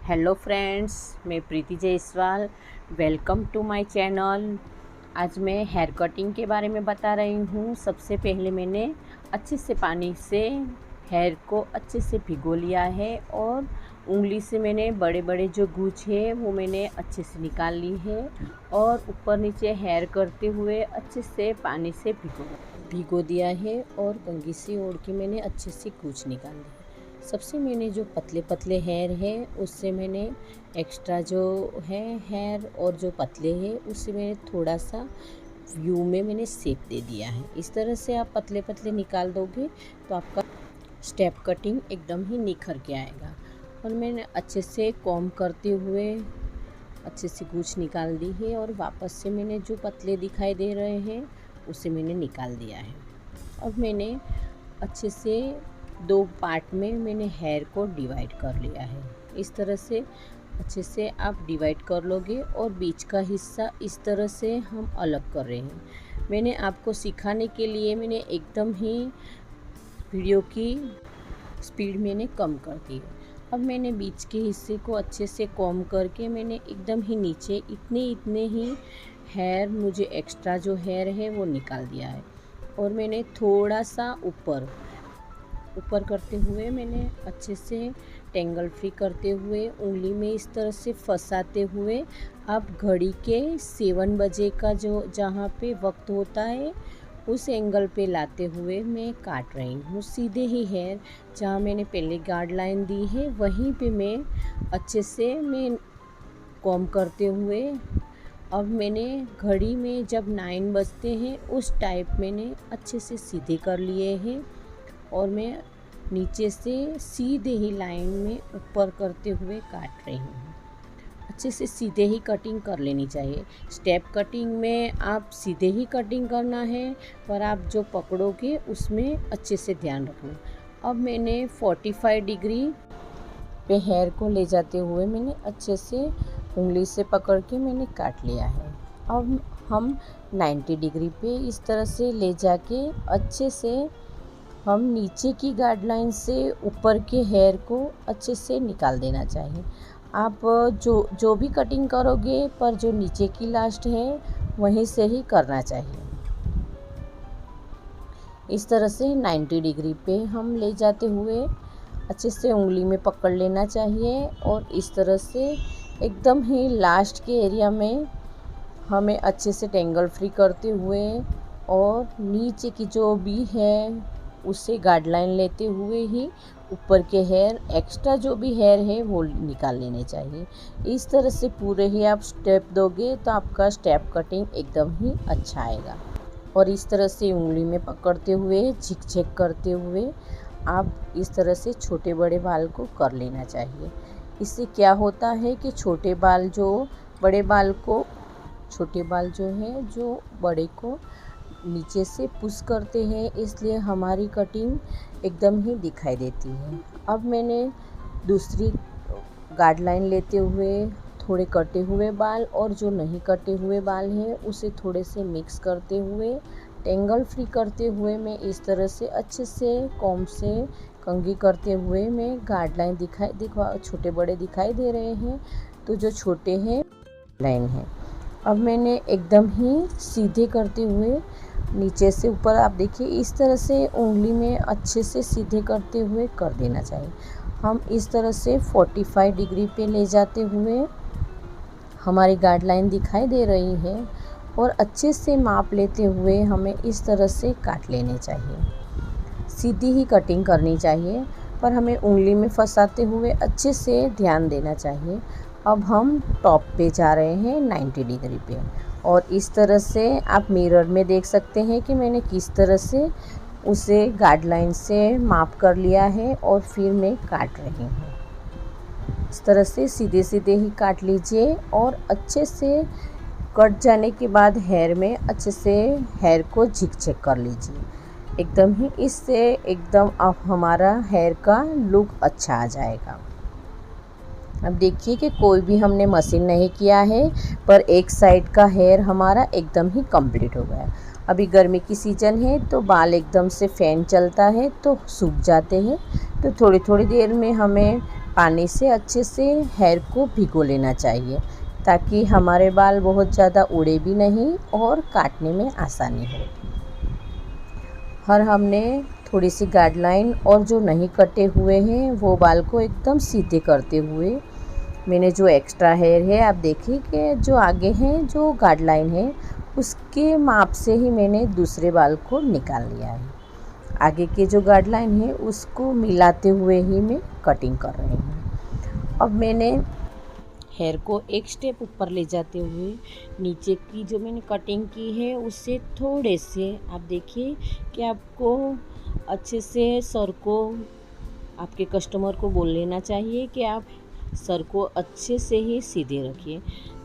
Hello friends, मैं Preeti Jaiswal. Welcome to my channel. आज मैं हेयर कटिंग के बारे में बता रही हूँ। सबसे पहले मैंने अच्छे से पानी से हेयर को अच्छे से भिगो लिया है और उंगली से मैंने बड़े बड़े जो गूंच है वो मैंने अच्छे से निकाल ली है और ऊपर नीचे हेयर करते हुए अच्छे से पानी से भिगो दिया है और कंघी से ओढ़ के मैंने अच्छे से गूंच निकाल ली है। सबसे मैंने जो पतले पतले हेयर है उससे मैंने एक्स्ट्रा जो है हेयर और जो पतले है उससे मैंने थोड़ा सा व्यू में मैंने शेप दे दिया है। इस तरह से आप पतले पतले निकाल दोगे तो आपका स्टेप कटिंग एकदम ही निखर के आएगा। और मैंने अच्छे से कॉम्ब करते हुए अच्छे से गूंच निकाल दी है और वापस से मैंने जो पतले दिखाई दे रहे हैं उसे मैंने निकाल दिया है। अब मैंने अच्छे से 2 पार्ट में मैंने हेयर को डिवाइड कर लिया है। इस तरह से अच्छे से आप डिवाइड कर लोगे और बीच का हिस्सा इस तरह से हम अलग कर रहे हैं। मैंने आपको सिखाने के लिए मैंने एकदम ही वीडियो की स्पीड मैंने कम कर दी है। अब मैंने बीच के हिस्से को अच्छे से कॉम्ब करके मैंने एकदम ही नीचे इतने ही हेयर मुझे एक्स्ट्रा जो हेयर है वो निकाल दिया है। और मैंने थोड़ा सा ऊपर करते हुए मैंने अच्छे से टेंगल फ्री करते हुए उंगली में इस तरह से फंसाते हुए अब घड़ी के 7 बजे का जो जहाँ पे वक्त होता है उस एंगल पे लाते हुए मैं काट रही हूँ। सीधे ही हेयर जहाँ मैंने पहले गाइड लाइन दी है वहीं पे मैं अच्छे से मैं कॉम्ब करते हुए अब मैंने घड़ी में जब 9 बजते हैं उस टाइप मैंने अच्छे से सीधे कर लिए हैं और मैं नीचे से सीधे ही लाइन में ऊपर करते हुए काट रही हूँ। अच्छे से सीधे ही कटिंग कर लेनी चाहिए। स्टेप कटिंग में आप सीधे ही कटिंग करना है पर आप जो पकड़ोगे उसमें अच्छे से ध्यान रखना। अब मैंने 45 डिग्री पे हेयर को ले जाते हुए मैंने अच्छे से उंगली से पकड़ के मैंने काट लिया है। अब हम 90 डिग्री पे इस तरह से ले जाके अच्छे से हम नीचे की गाइडलाइन से ऊपर के हेयर को अच्छे से निकाल देना चाहिए। आप जो भी कटिंग करोगे पर जो नीचे की लास्ट है वहीं से ही करना चाहिए। इस तरह से 90 डिग्री पे हम ले जाते हुए अच्छे से उंगली में पकड़ लेना चाहिए और इस तरह से एकदम ही लास्ट के एरिया में हमें अच्छे से टेंगल फ्री करते हुए और नीचे की जो भी है उससे गाइडलाइन लेते हुए ही ऊपर के हेयर एक्स्ट्रा जो भी हेयर है वो निकाल लेने चाहिए। इस तरह से पूरे ही आप स्टेप दोगे तो आपका स्टेप कटिंग एकदम ही अच्छा आएगा। और इस तरह से उंगली में पकड़ते हुए झिक करते हुए आप इस तरह से छोटे बड़े बाल को कर लेना चाहिए। इससे क्या होता है कि छोटे बाल जो बड़े को नीचे से पुश करते हैं, इसलिए हमारी कटिंग एकदम ही दिखाई देती है। अब मैंने दूसरी गाइडलाइन लेते हुए थोड़े कटे हुए बाल और जो नहीं कटे हुए बाल हैं उसे थोड़े से मिक्स करते हुए टेंगल फ्री करते हुए मैं इस तरह से अच्छे से कॉम्ब से कंघी करते हुए मैं गाइडलाइन छोटे बड़े दिखाई दे रहे हैं तो जो छोटे हैं लाइन है। अब मैंने एकदम ही सीधे करते हुए नीचे से ऊपर आप देखिए इस तरह से उंगली में अच्छे से सीधे करते हुए कर देना चाहिए। हम इस तरह से 45 डिग्री पे ले जाते हुए हमारी गाइडलाइन दिखाई दे रही है और अच्छे से माप लेते हुए हमें इस तरह से काट लेने चाहिए। सीधी ही कटिंग करनी चाहिए पर हमें उंगली में फंसाते हुए अच्छे से ध्यान देना चाहिए। अब हम टॉप पे जा रहे हैं 90 डिग्री पे और इस तरह से आप मिरर में देख सकते हैं कि मैंने किस तरह से उसे गाइडलाइन से माप कर लिया है और फिर मैं काट रही हूँ। इस तरह से सीधे सीधे ही काट लीजिए और अच्छे से कट जाने के बाद हेयर में अच्छे से हेयर को झिक कर लीजिए एकदम ही। इससे एकदम अब हमारा हेयर का लुक अच्छा आ जाएगा। अब देखिए कि कोई भी हमने मशीन नहीं किया है पर एक साइड का हेयर हमारा एकदम ही कंप्लीट हो गया। अभी गर्मी की सीज़न है तो बाल एकदम से फ़ैन चलता है तो सूख जाते हैं, तो थोड़ी थोड़ी देर में हमें पानी से अच्छे से हेयर को भिगो लेना चाहिए ताकि हमारे बाल बहुत ज़्यादा उड़े भी नहीं और काटने में आसानी हो। और हमने थोड़ी सी गाइडलाइन और जो नहीं कटे हुए हैं वो बाल को एकदम सीधे करते हुए मैंने जो एक्स्ट्रा हेयर है आप देखिए कि जो आगे हैं जो गाइडलाइन है उसके माप से ही मैंने दूसरे बाल को निकाल लिया है। आगे के जो गाइडलाइन है उसको मिलाते हुए ही मैं कटिंग कर रही हूँ। अब मैंने हेयर को एक स्टेप ऊपर ले जाते हुए नीचे की जो मैंने कटिंग की है उससे थोड़े से आप देखिए कि आपको अच्छे से सर को आपके कस्टमर को बोल लेना चाहिए कि आप सर को अच्छे से ही सीधे रखिए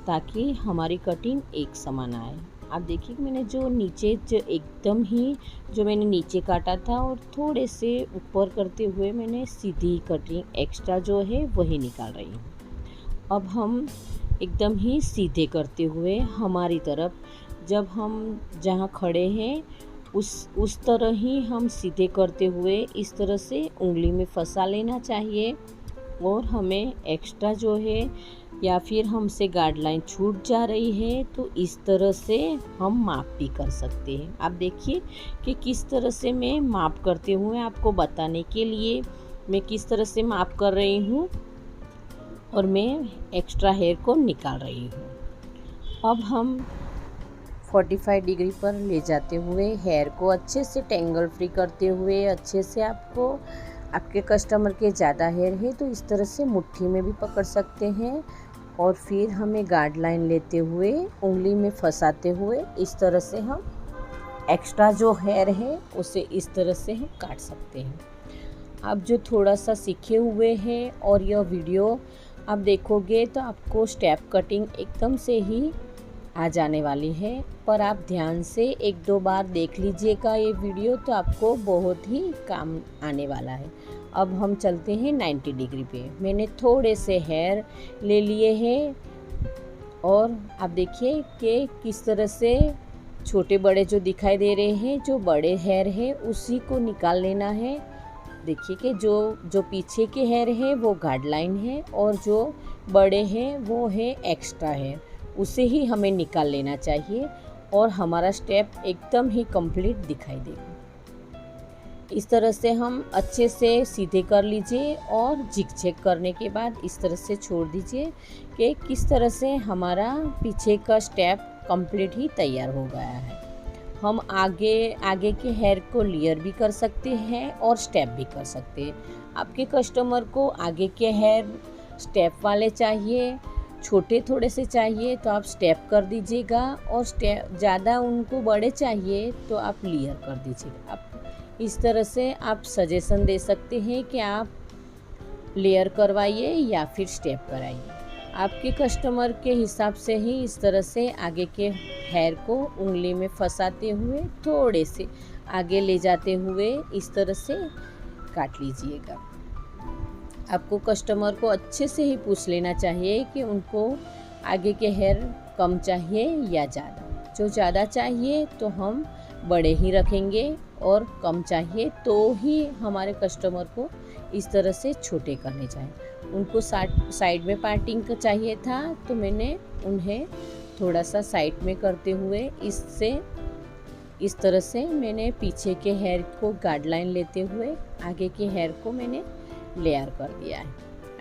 ताकि हमारी कटिंग एक समान आए। आप देखिए कि मैंने जो नीचे एकदम ही जो मैंने नीचे काटा था और थोड़े से ऊपर करते हुए मैंने सीधी कटिंग एक्स्ट्रा जो है वही निकाल रही हूँ। अब हम एकदम ही सीधे करते हुए हमारी तरफ जब हम जहाँ खड़े हैं उस तरह ही हम सीधे करते हुए इस तरह से उंगली में फंसा लेना चाहिए। और हमें एक्स्ट्रा जो है या फिर हमसे गाइडलाइन छूट जा रही है तो इस तरह से हम माप भी कर सकते हैं। आप देखिए कि किस तरह से मैं माप करते हुए आपको बताने के लिए मैं किस तरह से माप कर रही हूँ और मैं एक्स्ट्रा हेयर को निकाल रही हूँ। अब हम 45 डिग्री पर ले जाते हुए हेयर को अच्छे से टेंगल फ्री करते हुए अच्छे से आपके कस्टमर के ज़्यादा हेयर है तो इस तरह से मुट्ठी में भी पकड़ सकते हैं और फिर हमें गाइडलाइन लेते हुए उंगली में फंसाते हुए इस तरह से हम एक्स्ट्रा जो हेयर है उसे इस तरह से हम काट सकते हैं। आप जो थोड़ा सा सीखे हुए हैं और यह वीडियो आप देखोगे तो आपको स्टेप कटिंग एकदम से ही आ जाने वाली है, पर आप ध्यान से एक दो बार देख लीजिएगा ये वीडियो तो आपको बहुत ही काम आने वाला है। अब हम चलते हैं 90 डिग्री पे। मैंने थोड़े से हेयर ले लिए हैं और आप देखिए कि किस तरह से छोटे बड़े जो दिखाई दे रहे हैं जो बड़े हेयर है उसी को निकाल लेना है। देखिए कि जो पीछे के हेयर है वो गाइडलाइन है और जो बड़े हैं वो है एक्स्ट्रा हेयर, उसे ही हमें निकाल लेना चाहिए और हमारा स्टेप एकदम ही कंप्लीट दिखाई देगा। इस तरह से हम अच्छे से सीधे कर लीजिए और जिग-जैग करने के बाद इस तरह से छोड़ दीजिए कि किस तरह से हमारा पीछे का स्टेप कंप्लीट ही तैयार हो गया है। हम आगे के हेयर को लेयर भी कर सकते हैं और स्टेप भी कर सकते हैं। आपके कस्टमर को आगे के हेयर स्टेप वाले चाहिए, छोटे थोड़े से चाहिए तो आप स्टेप कर दीजिएगा और स्टेप ज़्यादा उनको बड़े चाहिए तो आप लेयर कर दीजिएगा। आप इस तरह से आप सजेशन दे सकते हैं कि आप लेयर करवाइए या फिर स्टेप कराइए। आपके कस्टमर के हिसाब से ही इस तरह से आगे के हेयर को उंगली में फंसाते हुए थोड़े से आगे ले जाते हुए इस तरह से काट लीजिएगा। आपको कस्टमर को अच्छे से ही पूछ लेना चाहिए कि उनको आगे के हेयर कम चाहिए या ज़्यादा। जो ज़्यादा चाहिए तो हम बड़े ही रखेंगे और कम चाहिए तो ही हमारे कस्टमर को इस तरह से छोटे करने चाहिए। उनको साइड में पार्टिंग का चाहिए था तो मैंने उन्हें थोड़ा सा साइड में करते हुए इस तरह से मैंने पीछे के हेयर को गाइडलाइन लेते हुए आगे के हेयर को मैंने लेयर कर दिया है।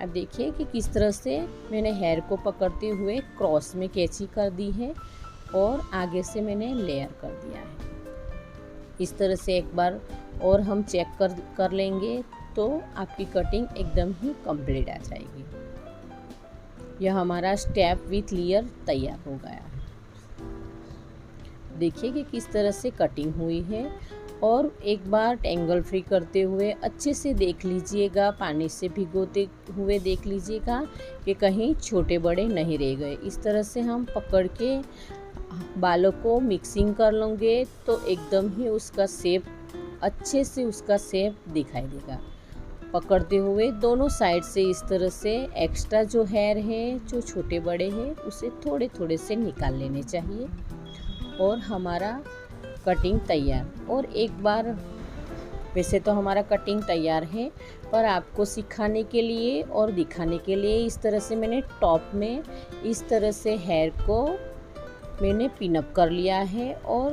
अब देखिए कि किस तरह से मैंने हेयर को पकड़ते हुए क्रॉस में कैंची कर दी है और आगे से मैंने लेयर कर दिया है। इस तरह से एक बार और हम चेक कर लेंगे तो आपकी कटिंग एकदम ही कंप्लीट आ जाएगी। यह हमारा स्टेप विथ लेयर तैयार हो गया है। देखिए कि किस तरह से कटिंग हुई है और एक बार टेंगल फ्री करते हुए अच्छे से देख लीजिएगा, पानी से भिगोते हुए देख लीजिएगा कि कहीं छोटे बड़े नहीं रह गए। इस तरह से हम पकड़ के बालों को मिक्सिंग कर लेंगे तो एकदम ही उसका शेप अच्छे से उसका शेप दिखाई देगा। पकड़ते हुए दोनों साइड से इस तरह से एक्स्ट्रा जो हेयर है जो छोटे बड़े हैं उसे थोड़े थोड़े से निकाल लेने चाहिए और हमारा कटिंग तैयार। और एक बार वैसे तो हमारा कटिंग तैयार है, पर आपको सिखाने के लिए और दिखाने के लिए इस तरह से मैंने टॉप में इस तरह से हेयर को मैंने पिनअप कर लिया है। और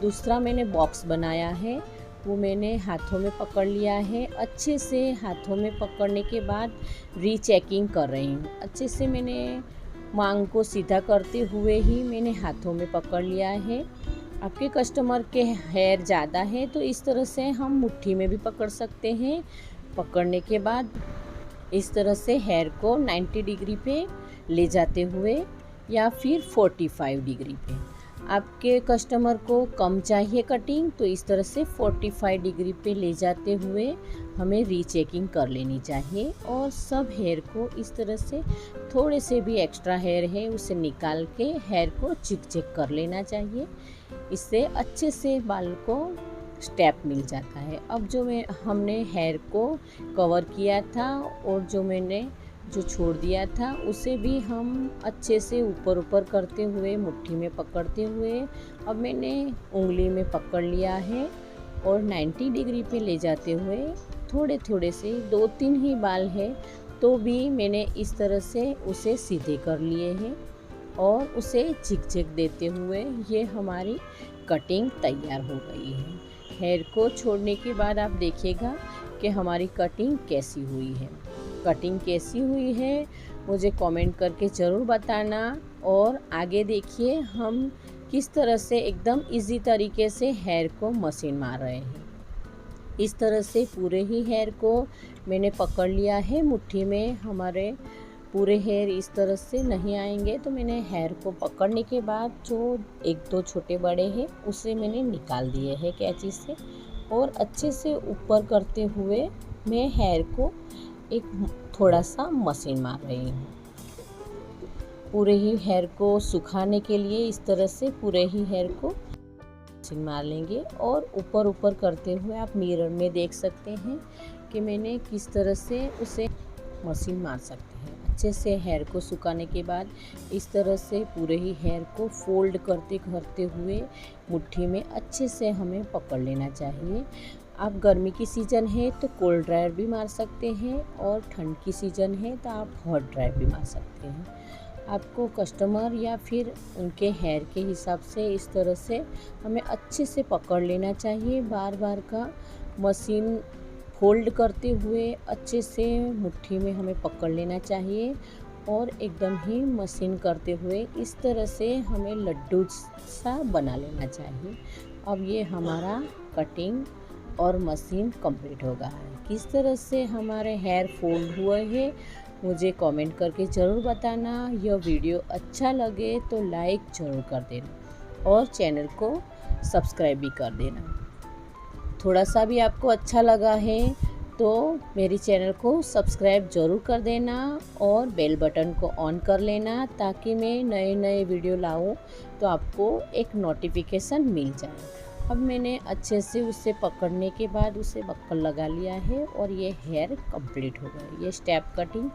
दूसरा मैंने बॉक्स बनाया है, वो मैंने हाथों में पकड़ लिया है। अच्छे से हाथों में पकड़ने के बाद रीचेकिंग कर रही हूँ। अच्छे से मैंने मांग को सीधा करते हुए ही मैंने हाथों में पकड़ लिया है। आपके कस्टमर के हेयर ज़्यादा है तो इस तरह से हम मुट्ठी में भी पकड़ सकते हैं। पकड़ने के बाद इस तरह से हेयर को 90 डिग्री पे ले जाते हुए या फिर 45 डिग्री पे। आपके कस्टमर को कम चाहिए कटिंग तो इस तरह से 45 डिग्री पे ले जाते हुए हमें रीचेकिंग कर लेनी चाहिए। और सब हेयर को इस तरह से थोड़े से भी एक्स्ट्रा हेयर है उसे निकाल के हेयर को चिक कर लेना चाहिए। इससे अच्छे से बाल को स्टेप मिल जाता है। अब जो हमने हेयर को कवर किया था और जो छोड़ दिया था उसे भी हम अच्छे से ऊपर ऊपर करते हुए मुट्ठी में पकड़ते हुए अब मैंने उंगली में पकड़ लिया है और 90 डिग्री पे ले जाते हुए थोड़े थोड़े से 2-3 ही बाल है तो भी मैंने इस तरह से उसे सीधे कर लिए हैं और उसे चिक देते हुए ये हमारी कटिंग तैयार हो गई है। हेयर को छोड़ने के बाद आप देखिएगा कि हमारी कटिंग कैसी हुई है। कटिंग कैसी हुई है मुझे कमेंट करके ज़रूर बताना। और आगे देखिए हम किस तरह से एकदम इजी तरीके से हेयर को मशीन मार रहे हैं। इस तरह से पूरे ही हेयर को मैंने पकड़ लिया है मुट्ठी में। हमारे पूरे हेयर इस तरह से नहीं आएंगे तो मैंने हेयर को पकड़ने के बाद जो 1-2 छोटे बड़े हैं उसे मैंने निकाल दिए हैं कैंची से और अच्छे से ऊपर करते हुए मैं हेयर को एक थोड़ा सा मशीन मार रही हूँ। पूरे ही हेयर को सुखाने के लिए इस तरह से पूरे ही हेयर को मशीन मार लेंगे। और ऊपर ऊपर करते हुए आप मिरर में देख सकते हैं कि मैंने किस तरह से उसे मशीन मार सकते हैं। अच्छे से हेयर को सुखाने के बाद इस तरह से पूरे ही हेयर को फोल्ड करते करते हुए मुट्ठी में अच्छे से हमें पकड़ लेना चाहिए। आप गर्मी की सीज़न है तो कोल्ड ड्रायर भी मार सकते हैं और ठंड की सीज़न है तो आप हॉट ड्रायर भी मार सकते हैं। आपको कस्टमर या फिर उनके हेयर के हिसाब से इस तरह से हमें अच्छे से पकड़ लेना चाहिए। बार बार का मशीन फोल्ड करते हुए अच्छे से मुट्ठी में हमें पकड़ लेना चाहिए और एकदम ही मशीन करते हुए इस तरह से हमें लड्डू सा बना लेना चाहिए। अब ये हमारा कटिंग और मशीन कंप्लीट हो गया है। किस तरह से हमारे हेयर फोल्ड हुए हैं मुझे कमेंट करके ज़रूर बताना। यह वीडियो अच्छा लगे तो लाइक ज़रूर कर देना और चैनल को सब्सक्राइब भी कर देना। थोड़ा सा भी आपको अच्छा लगा है तो मेरी चैनल को सब्सक्राइब ज़रूर कर देना और बेल बटन को ऑन कर लेना ताकि मैं नए नए वीडियो लाऊं तो आपको एक नोटिफिकेशन मिल जाए। अब मैंने अच्छे से उसे पकड़ने के बाद उसे बक्कल लगा लिया है और ये हेयर कंप्लीट हो गया। ये स्टेप कटिंग